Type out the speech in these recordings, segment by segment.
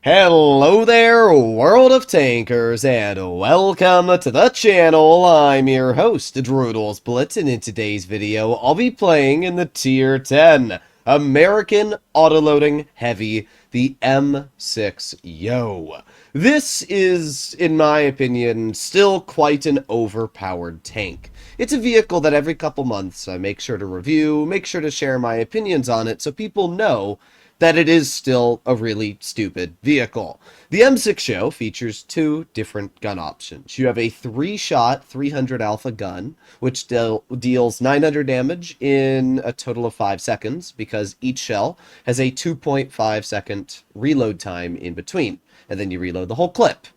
Hello there, world of tankers, and welcome to the channel. I'm your host, Droodlesblitz, and in today's video, I'll be playing in the Tier 10 American Autoloading Heavy, the M6 Yo. This is, in my opinion, still quite an overpowered tank. It's a vehicle that every couple months I make sure to review, make sure to share my opinions on it so people know that it is still a really stupid vehicle. The M6 Yo features two different gun options. You have a 3-shot 300 alpha gun, which deals 900 damage in a total of 5 seconds, because each shell has a 2.5 second reload time in between, and then you reload the whole clip.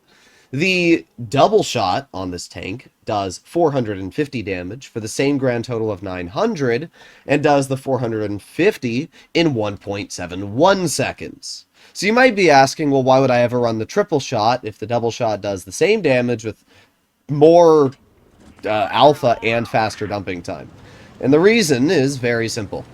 The double shot on this tank does 450 damage for the same grand total of 900 and does the 450 in 1.71 seconds. So you might be asking, well, why would I ever run the triple shot if the double shot does the same damage with more alpha and faster dumping time? And the reason is very simple.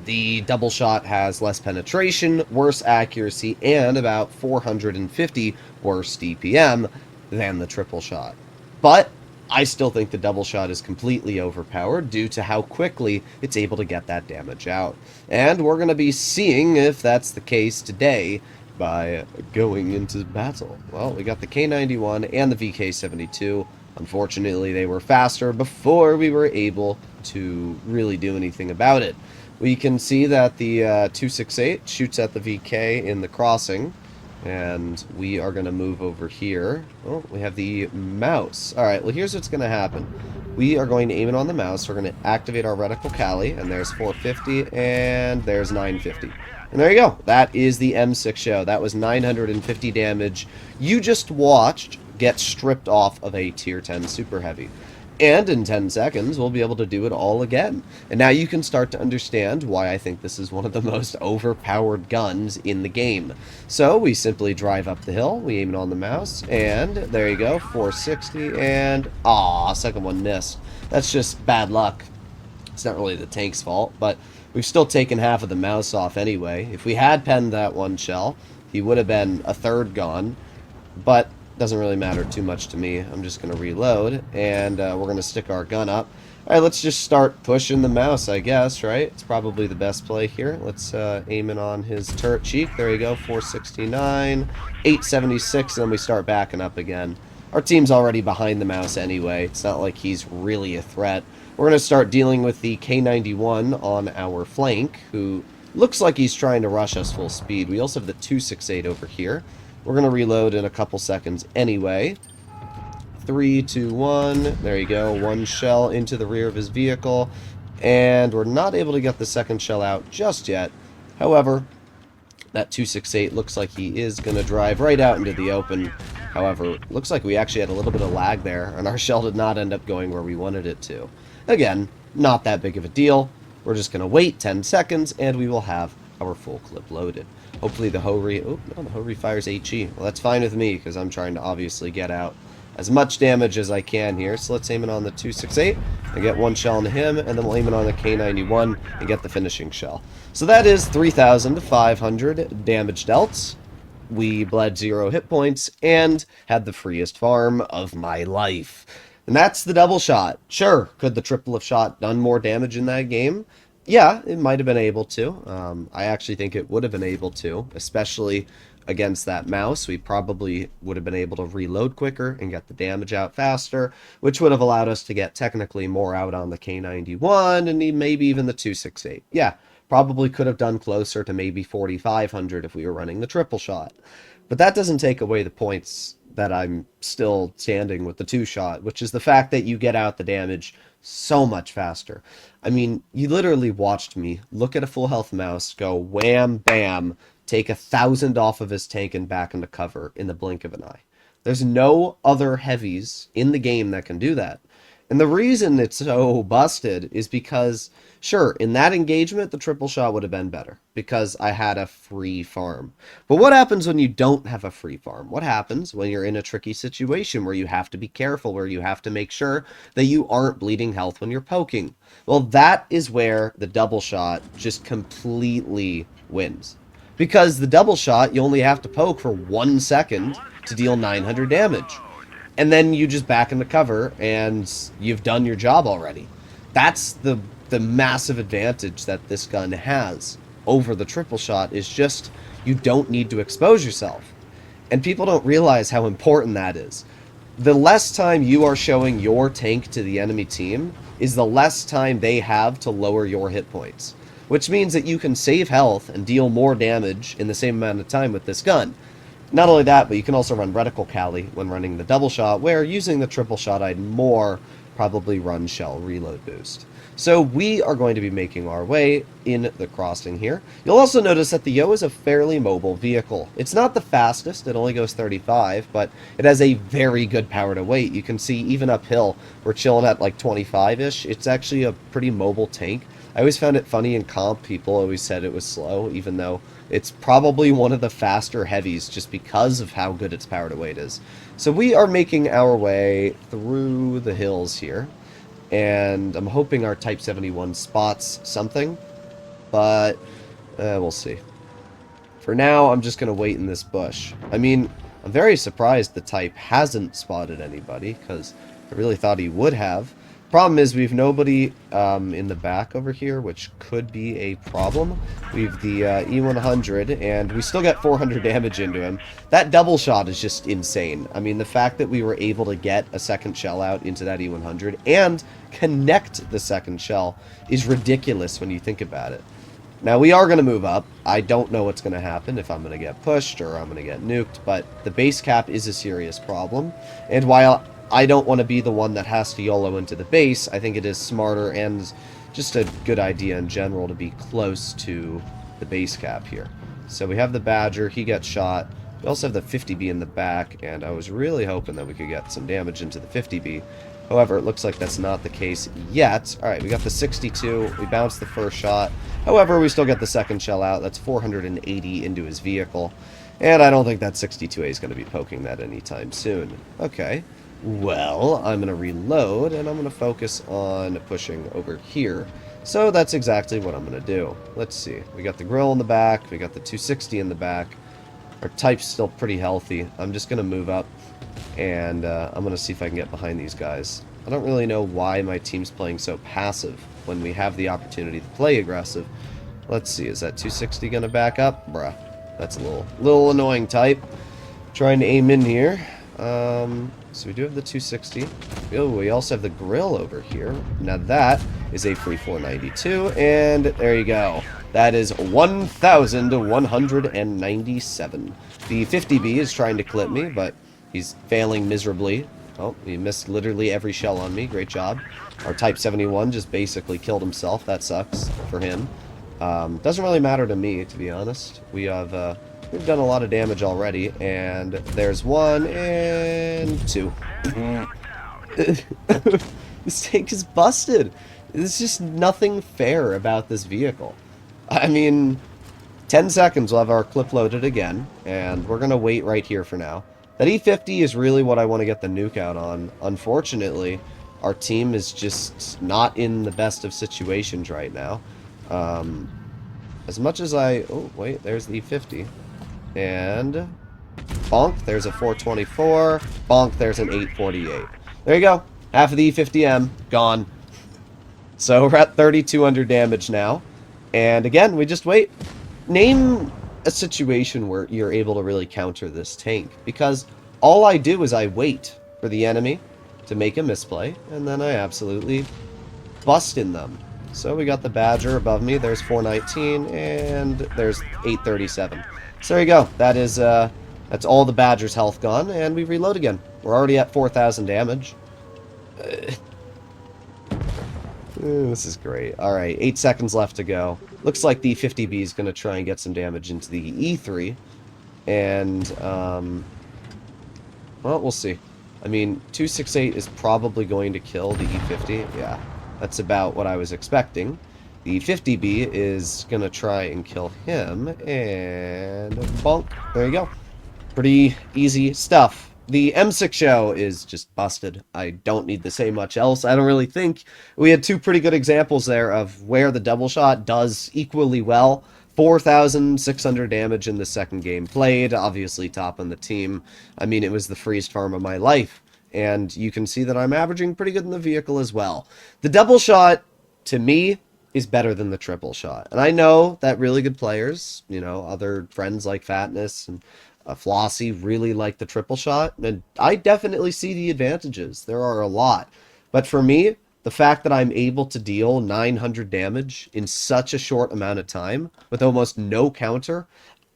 The double shot has less penetration, worse accuracy, and about 450 worse DPM than the triple shot. But I still think the double shot is completely overpowered due to how quickly it's able to get that damage out. And we're going to be seeing if that's the case today by going into battle. Well, we got the K91 and the VK72. Unfortunately, they were faster before we were able to really do anything about it. We can see that the 268 shoots at the VK in the crossing, and we are going to move over here. Oh, we have the mouse. Alright, well here's what's going to happen. We are going to aim it on the mouse. We're going to activate our reticle Cali, and there's 450, and there's 950. And there you go. That is the M6 Yo. That was 950 damage you just watched get stripped off of a Tier 10 Super Heavy. And in 10 seconds, we'll be able to do it all again. And now you can start to understand why I think this is one of the most overpowered guns in the game. So we simply drive up the hill, we aim it on the mouse, and there you go, 460, and second one missed. That's just bad luck. It's not really the tank's fault, but we've still taken half of the mouse off anyway. If we had penned that one shell, he would have been a third gone, but doesn't really matter too much to me. I'm just going to reload, and we're going to stick our gun up. Alright, let's just start pushing the mouse, I guess, right? It's probably the best play here. Let's aim it on his turret cheek. There you go, 469, 876, and then we start backing up again. Our team's already behind the mouse anyway. It's not like he's really a threat. We're going to start dealing with the K91 on our flank, who looks like he's trying to rush us full speed. We also have the 268 over here. We're going to reload in a couple seconds anyway. 3, 2, 1. There you go. One shell into the rear of his vehicle. And we're not able to get the second shell out just yet. However, that 268 looks like he is going to drive right out into the open. However, looks like we actually had a little bit of lag there, and our shell did not end up going where we wanted it to. Again, not that big of a deal. We're just going to wait 10 seconds, and we will have our full clip loaded. Hopefully the Ho-Ri... Oh, no, the Ho-Ri fires HE. Well, that's fine with me, because I'm trying to obviously get out as much damage as I can here. So let's aim it on the 268 and get one shell into him, and then we'll aim it on the K91 and get the finishing shell. So that is 3,500 damage dealt. We bled 0 hit points and had the freest farm of my life. And that's the double shot. Sure, could the triple have shot done more damage in that game? Yeah, it might have been able to. I actually think it would have been able to, especially against that mouse. We probably would have been able to reload quicker and get the damage out faster, which would have allowed us to get technically more out on the K91 and maybe even the 268. Yeah, probably could have done closer to maybe 4,500 if we were running the triple shot. But that doesn't take away the points that I'm still standing with the 2-shot, which is the fact that you get out the damage so much faster. I mean, you literally watched me look at a full health mouse, go wham, bam, take 1,000 off of his tank and back into cover in the blink of an eye. There's no other heavies in the game that can do that. And the reason it's so busted is because, sure, in that engagement, the triple shot would have been better because I had a free farm. But what happens when you don't have a free farm? What happens when you're in a tricky situation where you have to be careful, where you have to make sure that you aren't bleeding health when you're poking? Well, that is where the double shot just completely wins. Because the double shot, you only have to poke for 1 second to deal 900 damage. And then you just back into cover, and you've done your job already. That's the massive advantage that this gun has over the triple shot, is just you don't need to expose yourself. And people don't realize how important that is. The less time you are showing your tank to the enemy team is the less time they have to lower your hit points. Which means that you can save health and deal more damage in the same amount of time with this gun. Not only that, but you can also run Reticle Cali when running the double shot, where using the triple shot I'd more probably run shell reload boost. So we are going to be making our way in the crossing here. You'll also notice that the Yo is a fairly mobile vehicle. It's not the fastest, it only goes 35, but it has a very good power to weight. You can see even uphill, we're chilling at like 25-ish. It's actually a pretty mobile tank. I always found it funny in comp, people always said it was slow, even though it's probably one of the faster heavies just because of how good its power to weight is. So we are making our way through the hills here, and I'm hoping our Type 71 spots something, but we'll see. For now, I'm just going to wait in this bush. I mean, I'm very surprised the Type hasn't spotted anybody, because I really thought he would have. Problem is, we've nobody in the back over here, which could be a problem. We've the E100, and we still got 400 damage into him. That double shot is just insane. I mean, the fact that we were able to get a second shell out into that E100 and connect the second shell is ridiculous when you think about it. Now, we are going to move up. I don't know what's going to happen, if I'm going to get pushed or I'm going to get nuked, but the base cap is a serious problem. And while I don't want to be the one that has to YOLO into the base, I think it is smarter and just a good idea in general to be close to the base cap here. So we have the Badger, he gets shot. We also have the 50B in the back, and I was really hoping that we could get some damage into the 50B. However, it looks like that's not the case yet. Alright, we got the 62, we bounced the first shot. However, we still get the second shell out. That's 480 into his vehicle. And I don't think that 62A is going to be poking that anytime soon. Okay. Well, I'm going to reload, and I'm going to focus on pushing over here. So that's exactly what I'm going to do. Let's see. We got the grill in the back. We got the 260 in the back. Our Type's still pretty healthy. I'm just going to move up, and I'm going to see if I can get behind these guys. I don't really know why my team's playing so passive when we have the opportunity to play aggressive. Let's see. Is that 260 going to back up? Bruh. That's a little annoying, Type. Trying to aim in here. So we do have the 260. Oh, we also have the grill over here. Now that is a free 492, and there you go. That is 1,197. The 50B is trying to clip me, but he's failing miserably. Oh, he missed literally every shell on me. Great job. Our Type 71 just basically killed himself. That sucks for him. Doesn't really matter to me, to be honest. We've done a lot of damage already, and there's 1 and 2. This tank is busted. There's just nothing fair about this vehicle. I mean, 10 seconds we'll have our clip loaded again, and we're going to wait right here for now. That E50 is really what I want to get the nuke out on. Unfortunately, our team is just not in the best of situations right now. As much as oh, wait, there's the E50. And bonk, there's a 424. Bonk, there's an 848. There you go. Half of the E50M gone. So we're at 3,200 damage now. And again, we just wait. Name a situation where you're able to really counter this tank. Because all I do is I wait for the enemy to make a misplay. And then I absolutely bust in them. So we got the Badger above me. There's 419. And there's 837. So there you go. That is, that's all the Badger's health gone, and we reload again. We're already at 4,000 damage. This is great. Alright, 8 seconds left to go. Looks like the 50B is going to try and get some damage into the E3. And, well, we'll see. I mean, 268 is probably going to kill the E50. Yeah, that's about what I was expecting. The 50B is going to try and kill him, and bonk. There you go. Pretty easy stuff. The M6 show is just busted. I don't need to say much else. I don't really think. We had 2 pretty good examples there of where the double shot does equally well 4,600 damage in the second game played, obviously top on the team. I mean, it was the freest farm of my life, and you can see that I'm averaging pretty good in the vehicle as well. The double shot, to me, is better than the triple shot. And I know that really good players, you know, other friends like Fatness and Flossie really like the triple shot, and I definitely see the advantages. There are a lot. But for me, the fact that I'm able to deal 900 damage in such a short amount of time with almost no counter,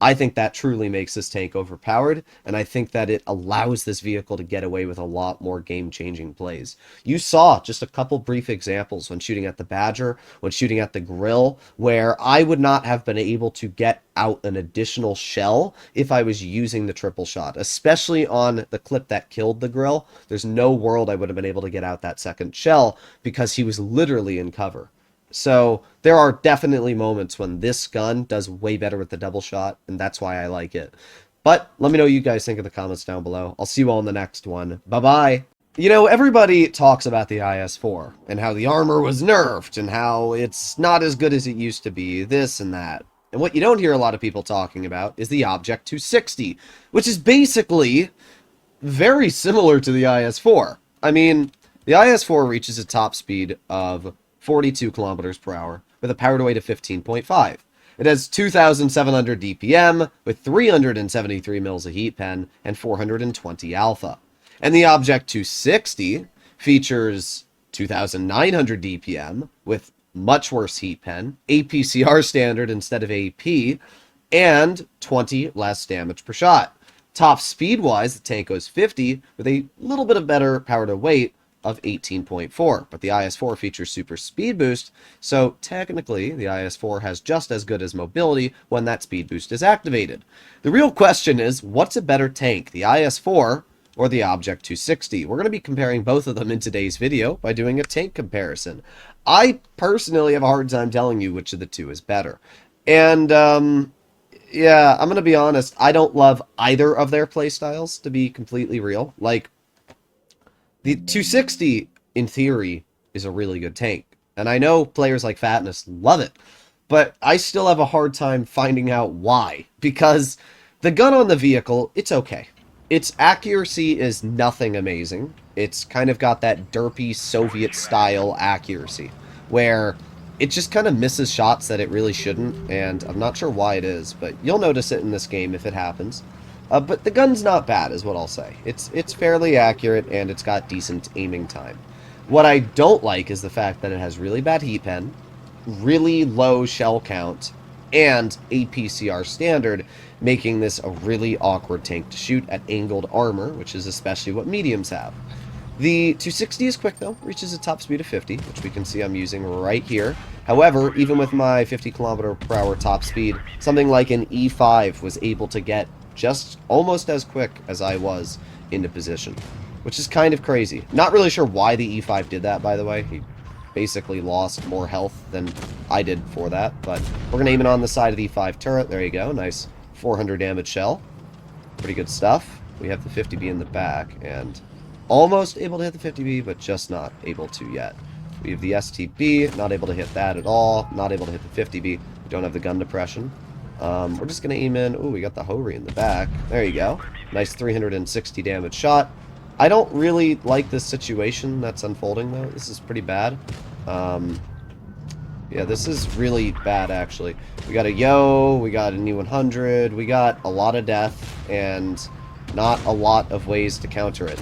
I think that truly makes this tank overpowered, and I think that it allows this vehicle to get away with a lot more game-changing plays. You saw just a couple brief examples when shooting at the Badger, when shooting at the Grill, where I would not have been able to get out an additional shell if I was using the triple shot, especially on the clip that killed the Grill. There's no world I would have been able to get out that second shell because he was literally in cover. So there are definitely moments when this gun does way better with the double shot, and that's why I like it. But let me know what you guys think in the comments down below. I'll see you all in the next one. Bye-bye. You know, everybody talks about the IS-4 and how the armor was nerfed and how it's not as good as it used to be, this and that. And what you don't hear a lot of people talking about is the Object 260, which is basically very similar to the IS-4. I mean, the IS-4 reaches a top speed of 42 kilometers per hour with a power to weight of 15.5. It has 2,700 DPM with 373 mils of heat pen and 420 alpha. And the Object 260 features 2,900 DPM with much worse heat pen, APCR standard instead of AP, and 20 less damage per shot. Top speed-wise, the tank goes 50 with a little bit of better power to weight of 18.4, but the IS-4 features super speed boost, so technically the IS-4 has just as good as mobility when that speed boost is activated. The real question is, what's a better tank, the IS-4 or the Object 260? We're going to be comparing both of them in today's video by doing a tank comparison. I personally have a hard time telling you which of the two is better. And, yeah, I'm going to be honest, I don't love either of their playstyles, to be completely real. Like, the 260, in theory, is a really good tank. And I know players like Fatness love it, but I still have a hard time finding out why. Because the gun on the vehicle, it's okay. Its accuracy is nothing amazing. It's kind of got that derpy Soviet-style accuracy, where it just kind of misses shots that it really shouldn't, and I'm not sure why it is, but you'll notice it in this game if it happens. But the gun's not bad, is what I'll say. It's fairly accurate, and it's got decent aiming time. What I don't like is the fact that it has really bad heat pen, really low shell count, and APCR standard, making this a really awkward tank to shoot at angled armor, which is especially what mediums have. The 260 is quick, though, reaches a top speed of 50, which we can see I'm using right here. However, even with my 50 kilometer per hour top speed, something like an E5 was able to get just almost as quick as I was into position, which is kind of crazy. Not really sure why the E5 did that, by the way. He basically lost more health than I did for that, but we're going to aim it on the side of the E5 turret. There you go. Nice 400 damage shell. Pretty good stuff. We have the 50B in the back, and almost able to hit the 50B, but just not able to yet. We have the STB, not able to hit that at all. Not able to hit the 50B. We don't have the gun depression. We're just going to aim in. Ooh, we got the Hori in the back. There you go. Nice 360 damage shot. I don't really like this situation that's unfolding, though. This is pretty bad. Yeah, this is really bad, actually. We got a Yo, we got an E100, we got a lot of death, and not a lot of ways to counter it.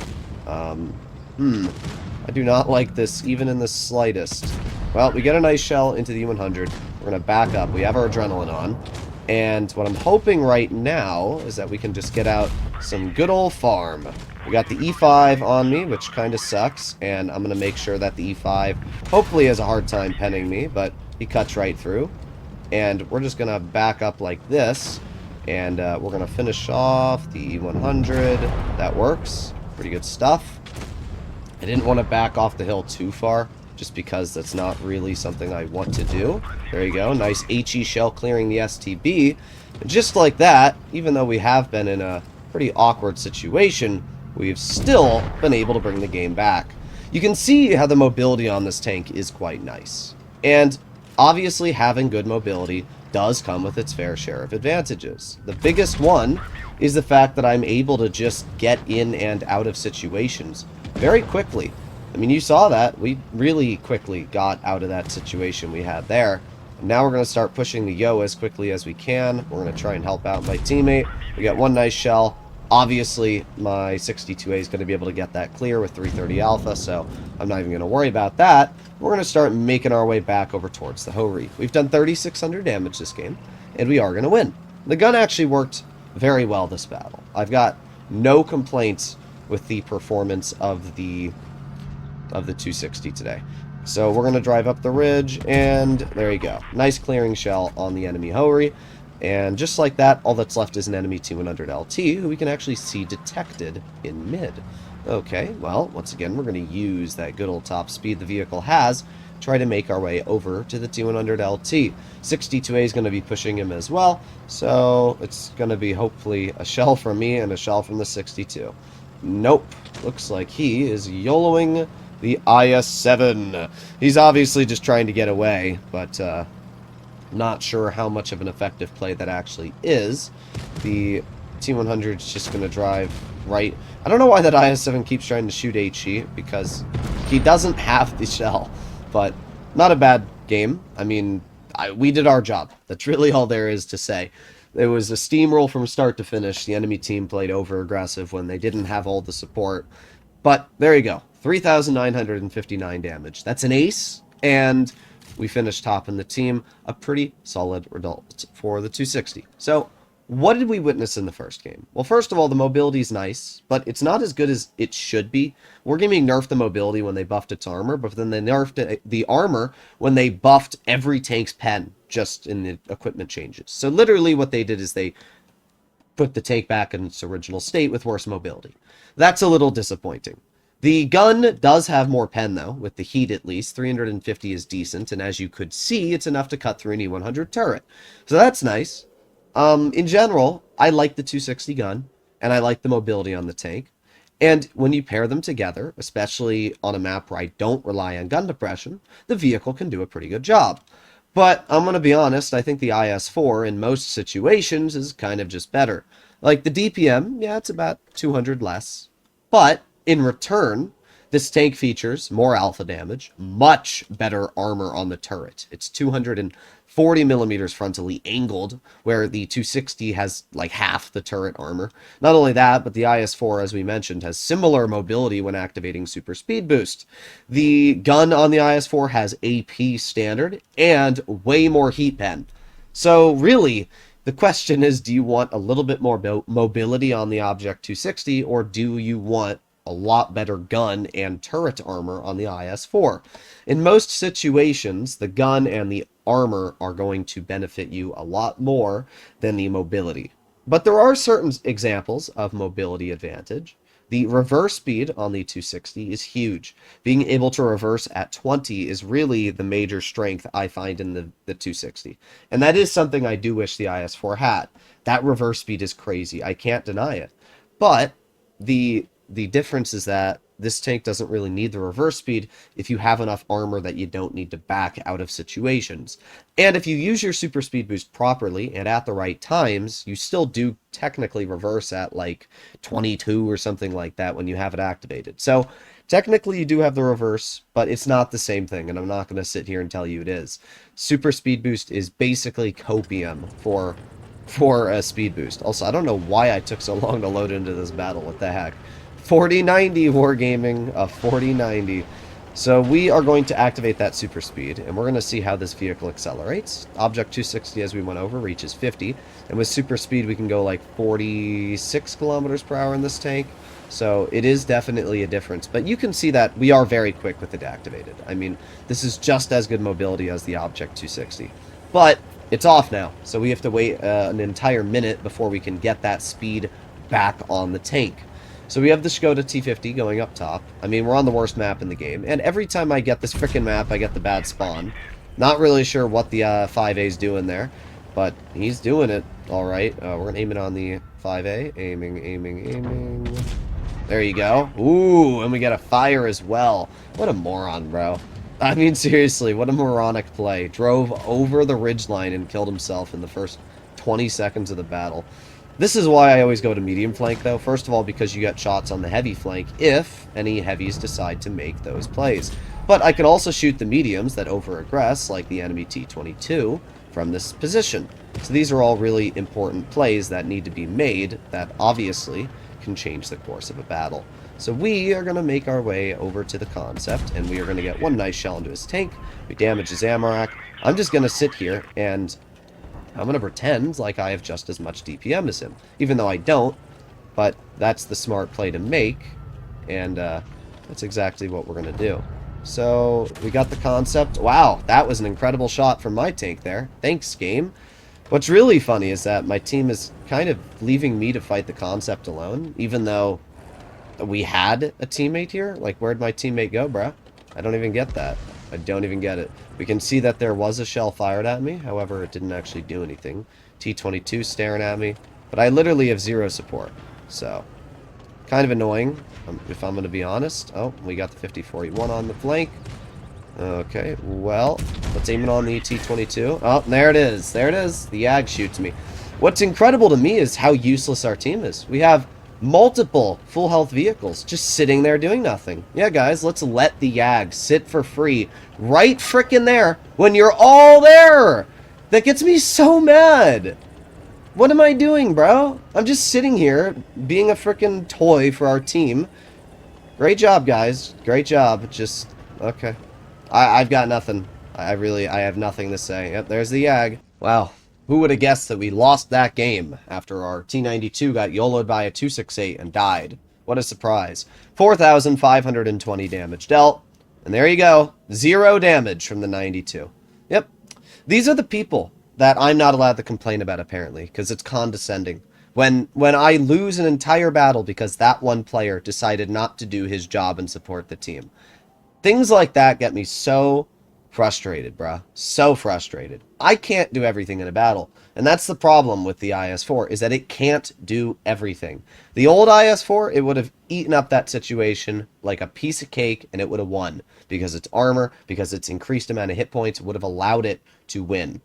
I do not like this, even in the slightest. Well, we get a nice shell into the E100. We're going to back up. We have our adrenaline on. And what I'm hoping right now is that we can just get out some good old farm. We got the E5 on me, which kind of sucks, and I'm going to make sure that the E5 hopefully has a hard time penning me, but he cuts right through. And we're just going to back up like this, and we're going to finish off the E100. That works. Pretty good stuff. I didn't want to back off the hill too far, just because that's not really something I want to do. There you go, nice HE shell clearing the STB. And just like that, even though we have been in a pretty awkward situation, we've still been able to bring the game back. You can see how the mobility on this tank is quite nice. And obviously having good mobility does come with its fair share of advantages. The biggest one is the fact that I'm able to just get in and out of situations very quickly. I mean, you saw that. We really quickly got out of that situation we had there. And now we're going to start pushing the Yo as quickly as we can. We're going to try and help out my teammate. We got one nice shell. Obviously, my 62A is going to be able to get that clear with 330 Alpha, so I'm not even going to worry about that. We're going to start making our way back over towards the Ho-Ri. We've done 3,600 damage this game, and we are going to win. The gun actually worked very well this battle. I've got no complaints with the performance of the 260 today. So we're going to drive up the ridge, and there you go. Nice clearing shell on the enemy Ho-Ri. And just like that, all that's left is an enemy T100 LT, who we can actually see detected in mid. Okay, well, once again, we're going to use that good old top speed the vehicle has, try to make our way over to the T100 LT. 62A is going to be pushing him as well, so it's going to be hopefully a shell from me and a shell from the 62. Nope, looks like he is YOLOing the IS-7. He's obviously just trying to get away, but not sure how much of an effective play that actually is. The T100 is just going to drive right. I don't know why that IS-7 keeps trying to shoot HE, because he doesn't have the shell, but not a bad game. I mean, we did our job. That's really all there is to say. It was a steamroll from start to finish. The enemy team played over-aggressive when they didn't have all the support. But there you go. 3,959 damage. That's an ace, and we finished top in the team. A pretty solid result for the 260. So, what did we witness in the first game? Well, first of all, the mobility is nice, but it's not as good as it should be. Wargaming nerfed the mobility when they buffed its armor, but then they nerfed the armor when they buffed every tank's pen, just in the equipment changes. So literally what they did is they put the tank back in its original state with worse mobility. That's a little disappointing. The gun does have more pen, though, with the heat at least. 350 is decent, and as you could see, it's enough to cut through an E100 turret. So that's nice. In general, I like the 260 gun, and I like the mobility on the tank. And when you pair them together, especially on a map where I don't rely on gun depression, the vehicle can do a pretty good job. But I'm going to be honest, I think the IS-4 in most situations is kind of just better. Like the DPM, yeah, it's about 200 less. But in return, this tank features more alpha damage, much better armor on the turret. It's 240 millimeters frontally angled, where the 260 has like half the turret armor. Not only that, but the IS-4, as we mentioned, has similar mobility when activating super speed boost. The gun on the IS-4 has AP standard and way more heat pen. So really, the question is, do you want a little bit more mobility on the Object 260, or do you want a lot better gun and turret armor on the IS-4? In most situations, the gun and the armor are going to benefit you a lot more than the mobility. But there are certain examples of mobility advantage. The reverse speed on the 260 is huge. Being able to reverse at 20 is really the major strength I find in the 260. And that is something I do wish the IS-4 had. That reverse speed is crazy. I can't deny it. But the difference is that this tank doesn't really need the reverse speed if you have enough armor that you don't need to back out of situations. And if you use your super speed boost properly and at the right times, you still do technically reverse at like 22 or something like that when you have it activated. So technically you do have the reverse, but it's not the same thing, and I'm not going to sit here and tell you it is. Super speed boost is basically copium for a speed boost. Also, I don't know why I took so long to load into this battle. What the heck? 4090 Wargaming, a 4090. So we are going to activate that super speed, and we're going to see how this vehicle accelerates. Object 260, as we went over, reaches 50, and with super speed we can go like 46 kilometers per hour in this tank. So it is definitely a difference, but you can see that we are very quick with it activated. I mean, this is just as good mobility as the Object 260, but it's off now, so we have to wait an entire minute before we can get that speed back on the tank. So we have the Skoda T50 going up top. I mean, we're on the worst map in the game, and every time I get this frickin' map, I get the bad spawn. Not really sure what the 5A's doing there, but he's doing it all right. We're going to aim it on the 5A. Aiming. There you go. Ooh, and we get a fire as well. What a moron, bro. I mean, seriously, what a moronic play. Drove over the ridgeline and killed himself in the first 20 seconds of the battle. This is why I always go to medium flank, though. First of all, because you get shots on the heavy flank if any heavies decide to make those plays. But I can also shoot the mediums that over-aggress, like the enemy T-22, from this position. So these are all really important plays that need to be made that obviously can change the course of a battle. So we are going to make our way over to the concept, and we are going to get one nice shell into his tank. We damage his Amarak. I'm just going to sit here, and I'm going to pretend like I have just as much DPM as him, even though I don't, but that's the smart play to make, and that's exactly what we're going to do. So we got the concept. Wow, that was an incredible shot from my tank there. Thanks, game. What's really funny is that my team is kind of leaving me to fight the concept alone, even though we had a teammate here. Like, where'd my teammate go, bro? I don't even get that. I don't even get it. We can see that there was a shell fired at me. However, it didn't actually do anything. T-22 staring at me. But I literally have zero support. So, kind of annoying, if I'm going to be honest. Oh, we got the 50-41 on the flank. Okay, well, let's aim it on the T-22. Oh, there it is. There it is. The Yag shoots me. What's incredible to me is how useless our team is. We have multiple full health vehicles just sitting there doing nothing. Yeah, guys, let's let the Yag sit for free right frickin' there when you're all there. That gets me so mad. What am I doing, bro? I'm just sitting here being a frickin' toy for our team. Great job, guys. Great job. Just, okay. I've got nothing. I have nothing to say. Yep, there's the Yag. Wow. Who would have guessed that we lost that game after our T-92 got YOLO'd by a 268 and died? What a surprise. 4,520 damage dealt. And there you go. 0 damage from the 92. Yep. These are the people that I'm not allowed to complain about, apparently, because it's condescending. When I lose an entire battle because that one player decided not to do his job and support the team. Things like that get me so frustrated, bruh. So frustrated. I can't do everything in a battle. And that's the problem with the IS-4, is that it can't do everything. The old IS-4, it would have eaten up that situation like a piece of cake, and it would have won. Because its armor, because its increased amount of hit points would have allowed it to win.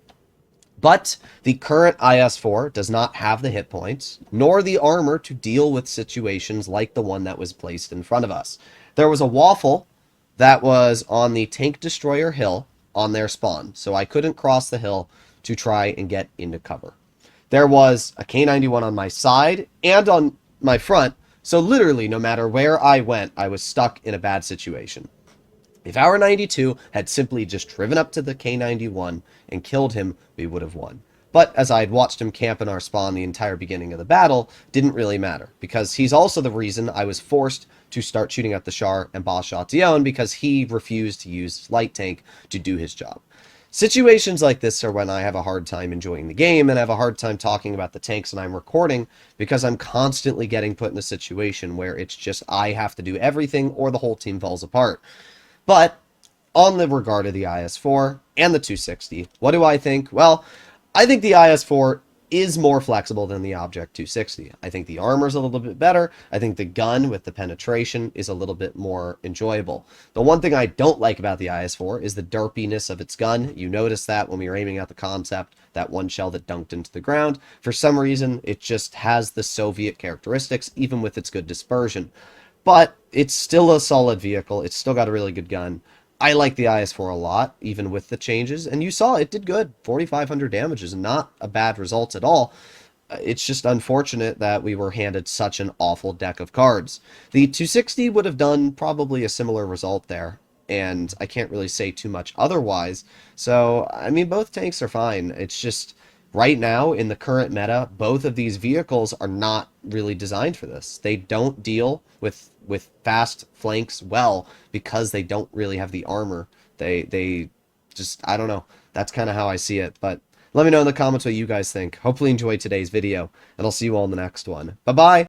But the current IS-4 does not have the hit points, nor the armor to deal with situations like the one that was placed in front of us. There was a waffle that was on the Tank Destroyer hill on their spawn, so I couldn't cross the hill to try and get into cover. There was a K91 on my side and on my front, so literally no matter where I went, I was stuck in a bad situation. If our 92 had simply just driven up to the K91 and killed him, we would have won. But as I had watched him camp in our spawn the entire beginning of the battle, didn't really matter, because he's also the reason I was forced to start shooting at the Char and Boss Chatillon, because he refused to use light tank to do his job. Situations like this are when I have a hard time enjoying the game, and I have a hard time talking about the tanks that I'm recording, because I'm constantly getting put in a situation where it's just I have to do everything or the whole team falls apart. But on the regard of the IS-4 and the 260, what do I think? Well, I think the IS-4 is more flexible than the Object 260. I think the armor's a little bit better. I think the gun with the penetration is a little bit more enjoyable. The one thing I don't like about the IS-4 is the derpiness of its gun. You notice that when we were aiming at the concept, that one shell that dunked into the ground. For some reason, it just has the Soviet characteristics, even with its good dispersion. But it's still a solid vehicle. It's still got a really good gun. I like the IS-4 a lot, even with the changes, and you saw it did good. 4,500 damage is not a bad result at all. It's just unfortunate that we were handed such an awful deck of cards. The 260 would have done probably a similar result there, and I can't really say too much otherwise. So, I mean, both tanks are fine. It's just, right now, in the current meta, both of these vehicles are not really designed for this. They don't deal with fast flanks well because they don't really have the armor. They just, I don't know. That's kind of how I see it. But let me know in the comments what you guys think. Hopefully you enjoyed today's video, and I'll see you all in the next one. Bye-bye!